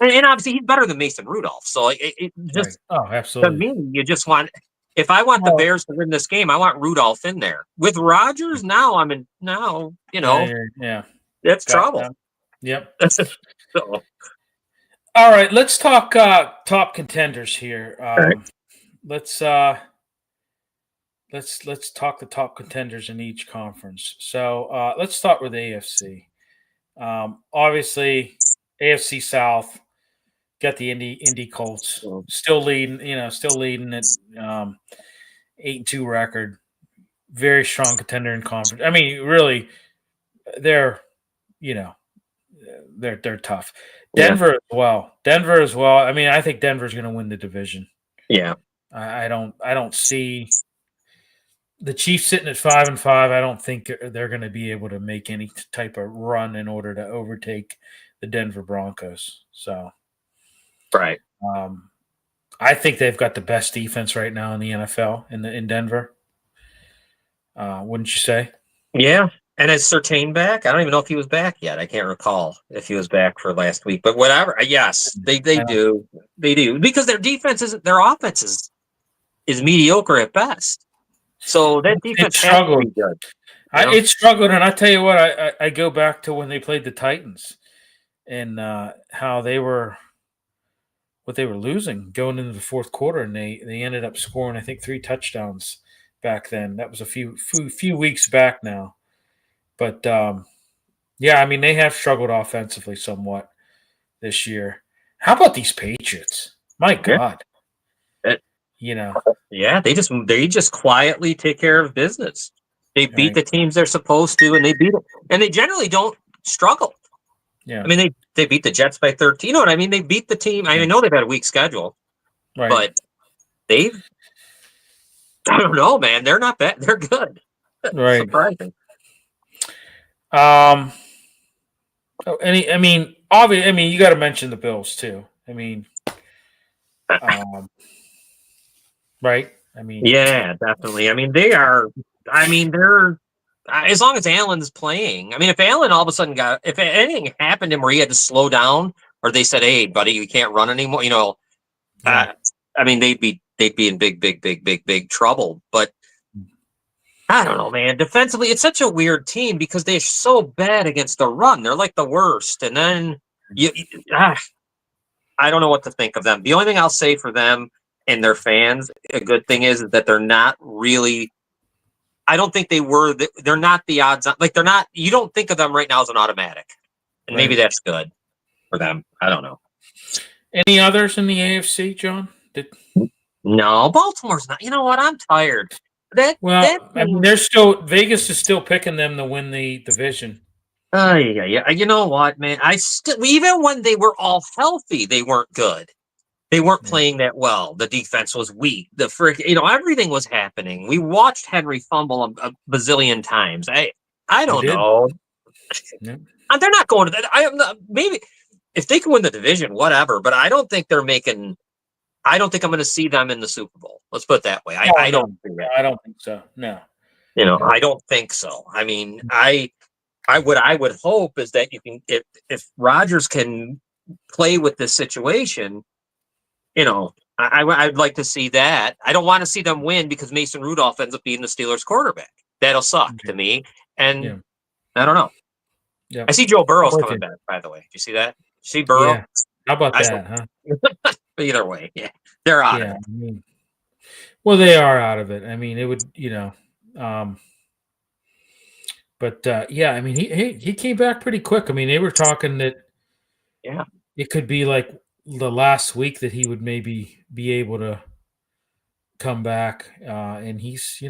And obviously he's better than Mason Rudolph. So it right. just Oh, to absolutely. me, you just want. If I want the Well, Bears to win this game, I want Rudolph in there. With Rodgers, now I'm in. Now yeah. that's trouble. Gotcha. Yep. So, All right, let's talk top contenders here. all right. Let's talk the top contenders in each conference. So let's start with AFC. Obviously, AFC South got the Indy Colts still leading. Still leading at 8-2 record. Very strong contender in conference. I mean, really, they're you know they're tough. Yeah, Denver as well. I mean, I think Denver's going to win the division. yeah, I don't see the Chiefs sitting at 5-5. I don't think they're going to be able to make any type of run in order to overtake the Denver Broncos. So right. um, I think they've got the best defense right now in the NFL in Denver. Wouldn't you say? Yeah, and is Sertain back? I don't even know if he was back yet. I can't recall if he was back for last week. But whatever. Yes, they I don't, do. They do because their offense is mediocre at best. So that it defense has to struggled. be good. You know? It struggled, and I tell you what, I go back to when they played the Titans and how what they were losing going into the fourth quarter, and they ended up scoring I think 3 touchdowns back then. That was a few weeks back now, but yeah, I mean they have struggled offensively somewhat this year. How about these Patriots? My Yeah. God, It- you know, yeah, they just quietly take care of business. They beat right? the teams they're supposed to, and they beat it. And they generally don't. struggled. Yeah. I mean, they beat the Jets by 13. You know what I mean? They beat the team. I know they've had a weak schedule, but I don't know, man. They're not bad. They're good. Right. Surprising. Obviously, you got to mention the Bills too. Right? Yeah, definitely. They're as long as Allen's playing. If Allen all of a sudden if anything happened to him where he had to slow down, or they said, "Hey, buddy, you can't run anymore," they'd be in big trouble. But I don't know, man. Defensively, it's such a weird team because they're so bad against the run. They're like the worst, and then I don't know what to think of them. The only thing I'll say for them and their fans, a good thing is that they're not really. I don't think they're not the odds on. Like, they're not. You don't think of them right now as an automatic, and maybe that's good for them. I don't know. Any others in the AFC, John? No, Baltimore's not. You know what? I'm tired. Vegas is still picking them to win the division. Yeah. You know what, man? Even when they were all healthy, they weren't good. They weren't playing that well. The defense was weak. Everything was happening. We watched Henry fumble a bazillion times. I don't know. Yeah. They're not going to that. Maybe if they can win the division, whatever. But I don't think they're making. I don't think I'm going to see them in the Super Bowl. Let's put it that way. I don't think so. No. I don't think so. What I would hope is that you can, if Rodgers can play with this situation, I'd like to see that. I don't want to see them win because Mason Rudolph ends up being the Steelers quarterback. That'll suck to me. And I don't know. Yeah. I see Joe Burrow's coming back, by the way. Do you see that? See Burrow? Yeah. How about that, huh? Either way, they're out of it. Well, they are out of it. It would, but he came back pretty quick. They were talking that it could be like the last week that he would maybe be able to come back, and he's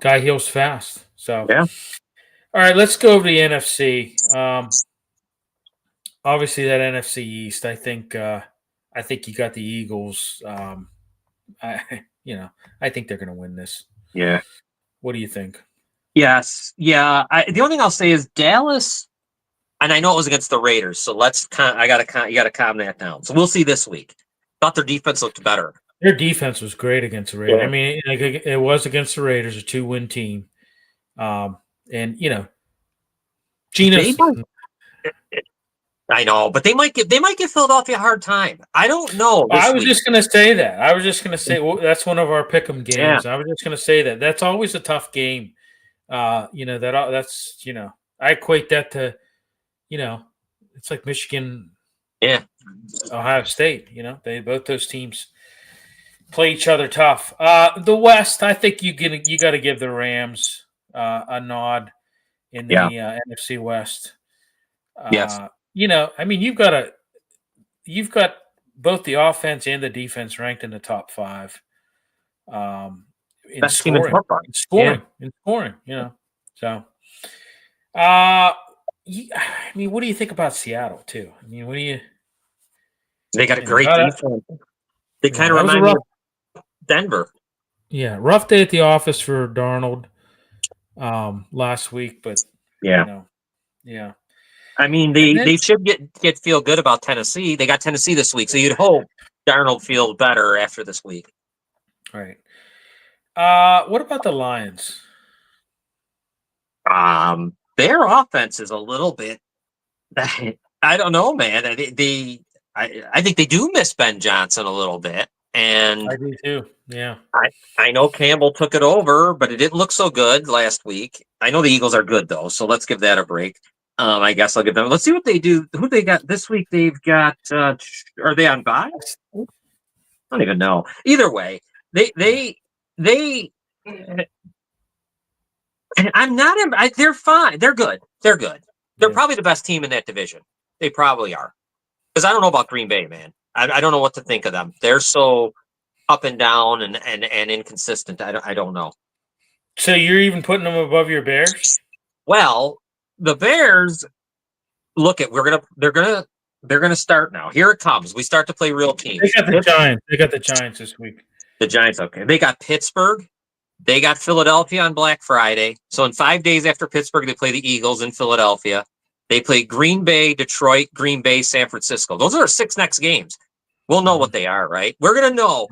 guy heals fast. So yeah. All right, let's go over the NFC. Obviously, that NFC East. I think you got the Eagles. I think they're going to win this. Yeah. What do you think? Yes. Yeah. The only thing I'll say is Dallas, and I know it was against the Raiders, so you got to calm that down. So we'll see this week. Thought their defense looked better. Their defense was great against the Raiders. Yeah. It was against the Raiders, a 2-win team. And Gino. I know, but they might give Philadelphia a hard time. I don't know. I was just going to say that. That's one of our pick'em games. Yeah. I was just going to say that. That's always a tough game. I equate that to, it's like Michigan, Ohio State. Both those teams play each other tough. The West, I think you got to give the Rams a nod in the NFC West. Yes. You've got both the offense and the defense ranked in the top 5. In scoring. So, what do you think about Seattle too? What do you? They got a great defense. They kind of remind me of Denver. Yeah, rough day at the office for Darnold last week, but yeah. They should feel good about Tennessee. They got Tennessee this week, so you'd hope Darnold feels better after this week. Right. What about the Lions? Their offense is a little bit. I don't know, man. I think they do miss Ben Johnson a little bit, and I do too. Yeah. I know Campbell took it over, but it didn't look so good last week. I know the Eagles are good though, so let's give that a break. I guess I'll give them. Let's see what they do. Who they got this week? They've got. Are they on bye? I don't even know. Either way, they. I'm not. They're fine. They're good. They're good. They're probably the best team in that division. They probably are. Because I don't know about Green Bay, man. I don't know what to think of them. They're so up and down and inconsistent. I don't know. So you're even putting them above your Bears? Well, the Bears they're gonna start now. Here it comes. We start to play real teams. They got the Giants. They got the Giants this week. The Giants, okay. They got Pittsburgh. They got Philadelphia on Black Friday. So in 5 days after Pittsburgh, they play the Eagles in Philadelphia. They play Green Bay, Detroit, Green Bay, San Francisco. Those are our 6 next games. We'll know what they are, right? We're gonna know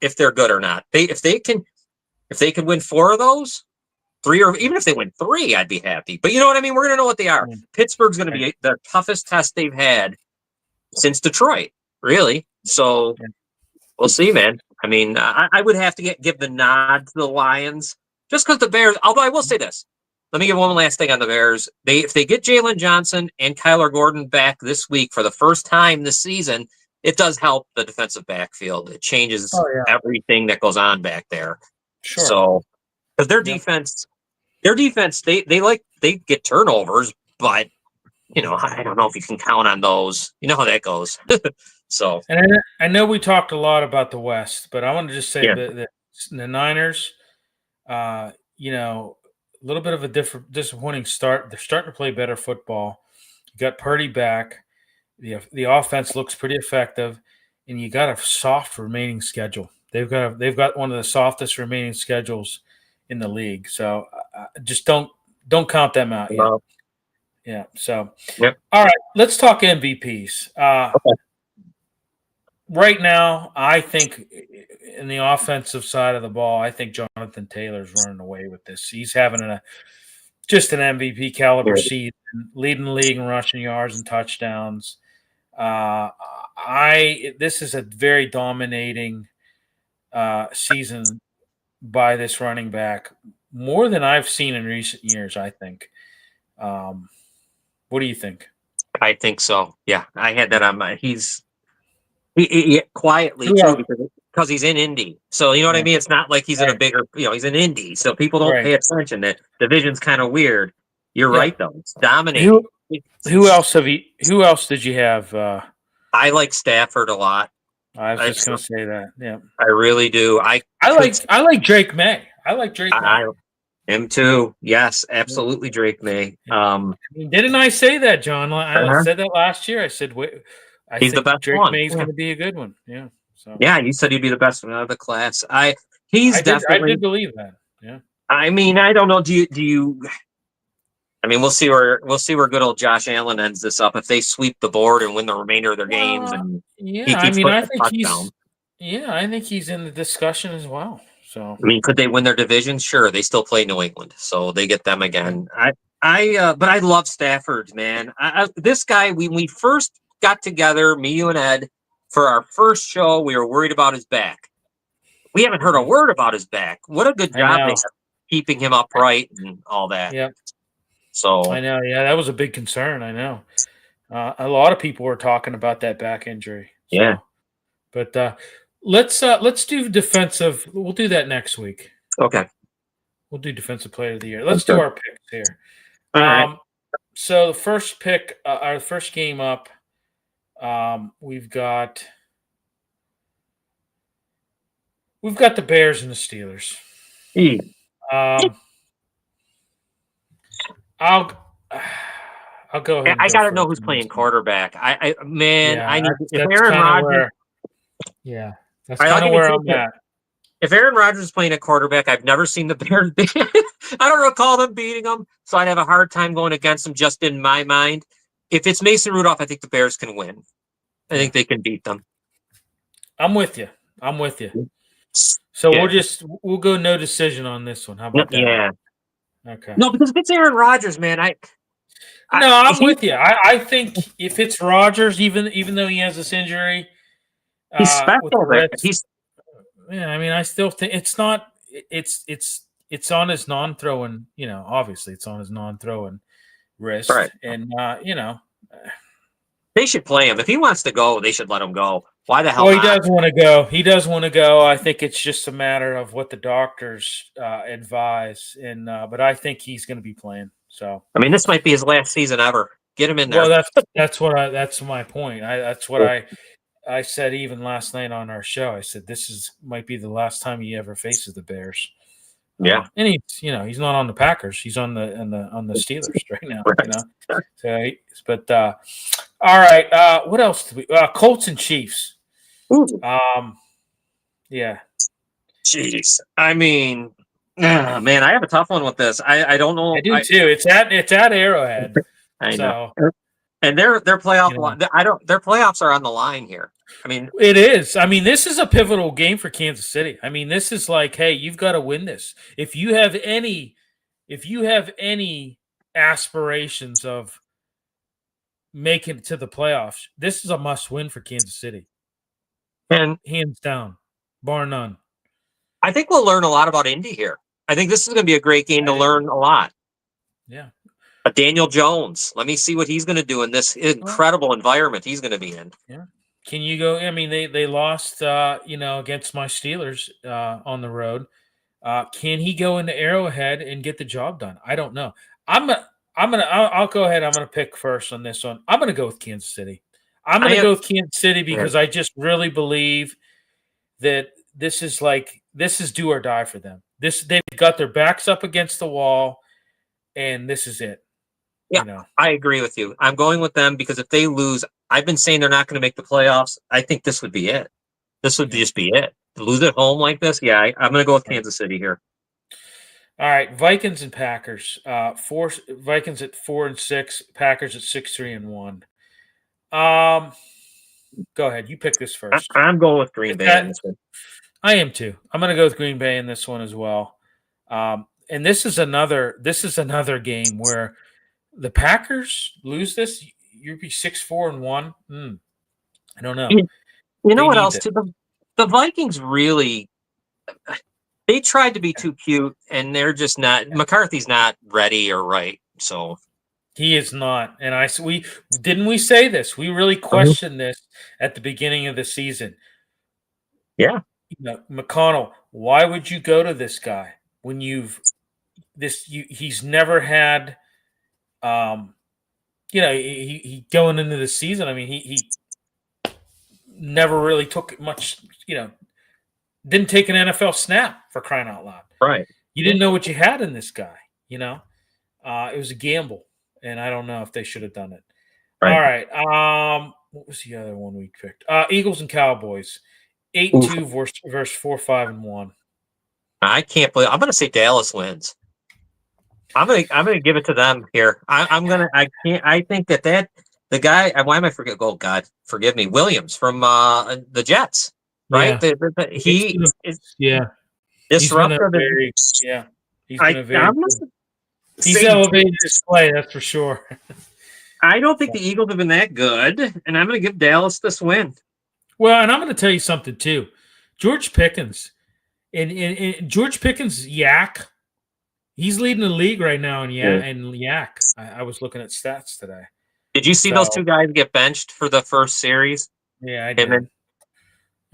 if they're good or not. If they can win 4 of those, 3, or even if they win 3, I'd be happy. But you know what I mean? We're gonna know what they are. Pittsburgh's gonna be the toughest test they've had since Detroit, really. So we'll see, man. I mean, I would have to give the nod to the Lions just because the Bears. Although I will say this, let me give one last thing on the Bears. If they get Jalen Johnson and Kyler Gordon back this week for the first time this season, it does help the defensive backfield. It changes everything that goes on back there. Sure. So, because their defense, they get turnovers, but you know, I don't know if you can count on those. You know how that goes. So, and I know we talked a lot about the West, but I want to just say that the Niners, you know, a little bit of a disappointing start. They're starting to play better football. You got Purdy back. The offense looks pretty effective, and you got a soft remaining schedule. They've got one of the softest remaining schedules in the league. So just don't count them out yet. Yeah. So, all right, let's talk MVPs. Okay. Right now, I think in the offensive side of the ball, I think Jonathan Taylor's running away with this. He's having just an MVP caliber season, leading the league in rushing yards and touchdowns. This is a very dominating season by this running back, more than I've seen in recent years, I think. What do you think? I think so. Yeah, I had that on my. He quietly too because he's in Indy. So you know what I mean. It's not like he's in a bigger. You know, he's in Indy, so people don't pay attention. That division's kind of weird. You're right though. It's dominating. Who else did you have? I like Stafford a lot. I was just going to say that. Yeah, I really do. I like Drake May. I like Drake May. Him too. Yes, absolutely, Drake May. Didn't I say that, John? I said that last year. I said, he's the best Drake one. May's going to be a good one. Yeah. So. Yeah, you said he'd be the best one out of the class. I did believe that. Yeah. I mean, I don't know. Do you? I mean, we'll see where good old Josh Allen ends this up if they sweep the board and win the remainder of their games. And I think he's in the discussion as well. So I mean, could they win their division? Sure, they still play New England, so they get them again. But I love Stafford, man. This guy, when we first got together, me, you, and Ed, for our first show, we were worried about his back. We haven't heard a word about his back. What a good job they have keeping him upright and all that. Yeah. So I know, yeah, that was a big concern. I know. A lot of people were talking about that back injury. So. Yeah. But let's do defensive. We'll do that next week. Okay. We'll do defensive player of the year. Let's do our picks here. All right. So the first pick, our first game up, we've got the Bears and the Steelers. I'll go ahead. I got to know who's playing quarterback. I need if Aaron Rodgers. That's kind of where I'm at. If Aaron Rodgers is playing a quarterback, I've never seen the Bears beat. I don't recall them beating them, so I'd have a hard time going against them just in my mind. If it's Mason Rudolph, I think the Bears can win. I think they can beat them. I'm with you. So we'll go no decision on this one. How about that? Yeah. Okay. No, because if it's Aaron Rodgers, man, I'm with you. I think if it's Rodgers, even though he has this injury, he's special. I mean, I still think it's not. It's on his non-throwing. You know, obviously, it's on his non-throwing wrist, right. And they should play him. If he wants to go, they should let him go. Why the hell? Well, he does want to go. He does want to go. I think it's just a matter of what the doctors advise, and but I think he's going to be playing. So I mean, this might be his last season ever. Get him in there. Well, that's my point. That's what I said even last night on our show. I said this might be the last time he ever faces the Bears. Yeah, and he's not on the Packers. He's on the Steelers right now. right. So, but all right. What else? Colts and Chiefs. Ooh. Yeah. Jeez. I mean, man, I have a tough one with this. I don't know. I do too. It's at Arrowhead. I know. So, and their playoff. Their playoffs are on the line here. I mean, it is. I mean, this is a pivotal game for Kansas City. I mean, this is like, hey, you've got to win this. If you have any aspirations of making it to the playoffs, this is a must-win for Kansas City. And hands down, bar none. I think we'll learn a lot about Indy here. I think this is going to be a great game to learn a lot. Yeah. But Daniel Jones, let me see what he's going to do in this incredible environment he's going to be in. Yeah. Can you go? I mean, they lost, against my Steelers on the road. Can he go into Arrowhead and get the job done? I don't know. I'll go ahead. I'm gonna pick first on this one. I'm gonna go with Kansas City. I'm gonna go with Kansas City because I just really believe that this is do or die for them. They've got their backs up against the wall, and this is it. Yeah, I agree with you. I'm going with them because if they lose, I've been saying they're not going to make the playoffs. I think this would be it. This would just be it. To lose at home like this, I'm going to go with Kansas City here. All right, Vikings and Packers. Vikings at 4-6, Packers at 6-3-1. Go ahead. You pick this first. I'm going with Green Bay in this one. I am too. I'm going to go with Green Bay in this one as well. And this is another game where the Packers lose this. You'd be 6-4-1. I don't know. You know what else? Too? The Vikings really. They tried to be too cute, and they're just not. McCarthy's not ready or right, so he is not. And we say this? We really questioned this at the beginning of the season. Yeah, McConnell. Why would you go to this guy when he's never had, he going into the season. I mean, he never really took much, didn't take an NFL snap, for crying out loud. Right. You didn't know what you had in this guy, it was a gamble, and I don't know if they should have done it. Right. All right. What was the other one we picked? Eagles and Cowboys, 8-2 versus 4-5-1. I can't believe I'm going to say Dallas wins. I'm going to give it to them here. I think that the guy. Why am I forget? Oh God, forgive me. Williams from the Jets. Right, He's disruptive. He's elevated his play, that's for sure. I don't think the Eagles have been that good, and I'm going to give Dallas this win. Well, and I'm going to tell you something too. George Pickens, and George Pickens, yak. He's leading the league right now in yak. I was looking at stats today. Did you see those two guys get benched for the first series? Yeah, I did.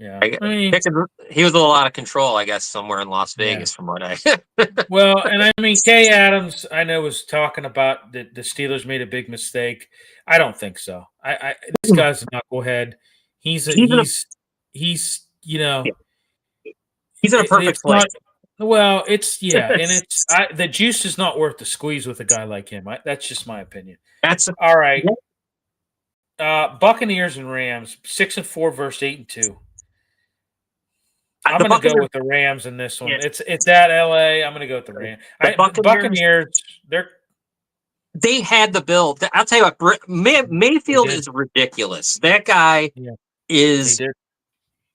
Yeah, Pickens, he was a little out of control, I guess, somewhere in Las Vegas, from what I. Well, and I mean, Kay Adams, I know, was talking about the Steelers made a big mistake. I don't think so. This guy's a knucklehead. He's in a perfect place. Well, and it's the juice is not worth the squeeze with a guy like him. That's just my opinion. All right. Buccaneers and Rams, 6-4 versus 8-2. I'm going to go with the Rams in this one. It's at LA. I'm going to go with the Rams. Buccaneers, they had the build. I'll tell you what, Mayfield is ridiculous. That guy is.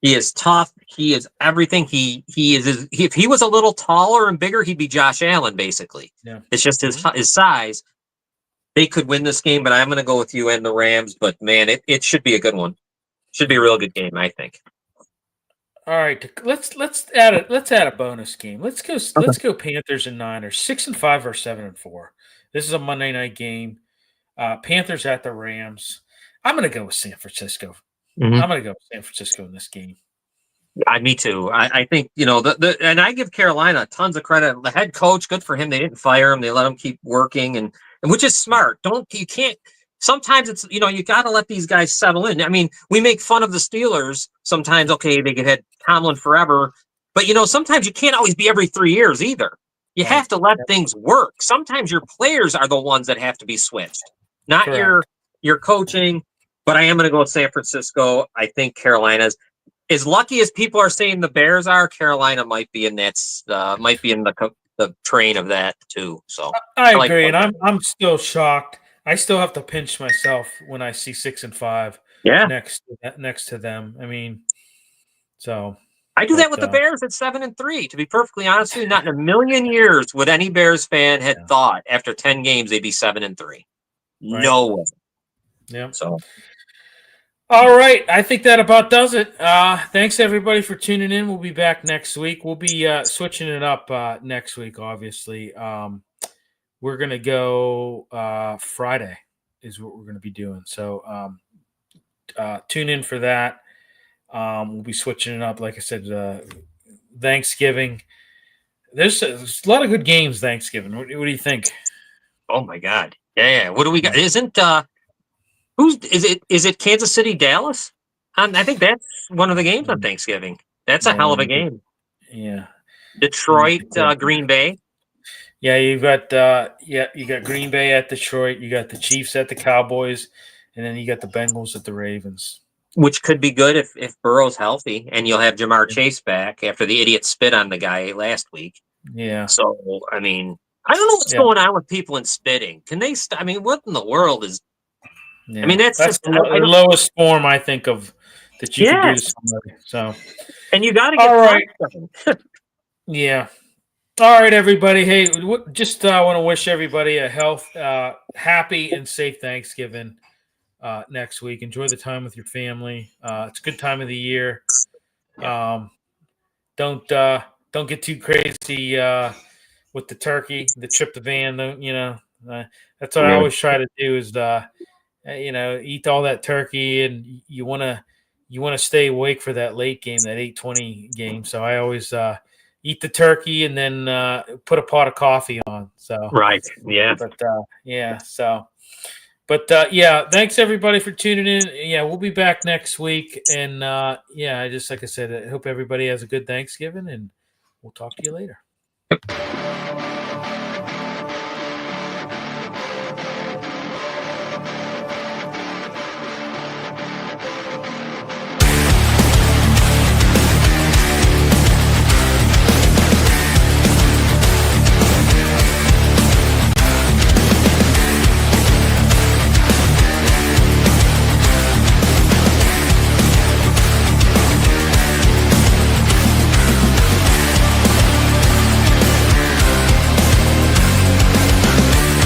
He is tough. He is everything. He is. If he was a little taller and bigger, he'd be Josh Allen, basically. Yeah. It's just his size. They could win this game, but I'm going to go with you and the Rams. But man, it should be a good one. Should be a real good game, I think. All right, let's add a bonus game. Let's go Panthers and Niners, 6-5 versus 7-4. This is a Monday night game. Panthers at the Rams. I'm going to go with San Francisco. Mm-hmm. I'm going to go with San Francisco in this game. Me too. I think and I give Carolina tons of credit. The head coach, good for him. They didn't fire him. They let him keep working, and which is smart. You can't. Sometimes it's, you got to let these guys settle in. I mean, we make fun of the Steelers sometimes. Okay, they could have Tomlin forever. But, sometimes you can't always be every 3 years either. You have to let things work. Sometimes your players are the ones that have to be switched, not your coaching. But I am going to go with San Francisco. I think Carolina's as lucky as people are saying the Bears are. Carolina might be in that the train of that too. So I agree, and I'm still shocked. I still have to pinch myself when I see 6-5. Yeah, next to them. I mean, so I do that with the Bears at 7-3. To be perfectly honest with you, not in a million years would any Bears fan had thought after 10 games they'd be 7-3. No way. Yeah. So. All right, I think that about does it. Thanks everybody for tuning in. We'll be back next week. We'll be switching it up next week. Obviously, we're gonna go Friday is what we're gonna be doing. So tune in for that. We'll be switching it up. Like I said, Thanksgiving. There's a lot of good games Thanksgiving. What do you think? Oh my God! Yeah. What do we got? Isn't is it Kansas City, Dallas? I think that's one of the games on Thanksgiving. That's a hell of a game. Yeah. Detroit, Green Bay. Yeah, you got Green Bay at Detroit. You got the Chiefs at the Cowboys, and then you got the Bengals at the Ravens. Which could be good if Burrow's healthy, and you'll have Jamar Chase back after the idiot spit on the guy last week. Yeah. So I mean, I don't know what's going on with people in spitting. Can they? I mean, what in the world is? Yeah. I mean, that's just the lowest form I think of that you can do to somebody. So, and you got to get all right. Yeah. All right, everybody. Hey, just want to wish everybody a happy and safe Thanksgiving next week. Enjoy the time with your family. It's a good time of the year. Don't get too crazy with the turkey, the tryptophan. That's what I always try to do is eat all that turkey, and you want to stay awake for that late game, that 8:20 game. So I always eat the turkey and then put a pot of coffee on. So yeah. But thanks everybody for tuning in. Yeah, we'll be back next week, and just like I said, I hope everybody has a good Thanksgiving, and we'll talk to you later.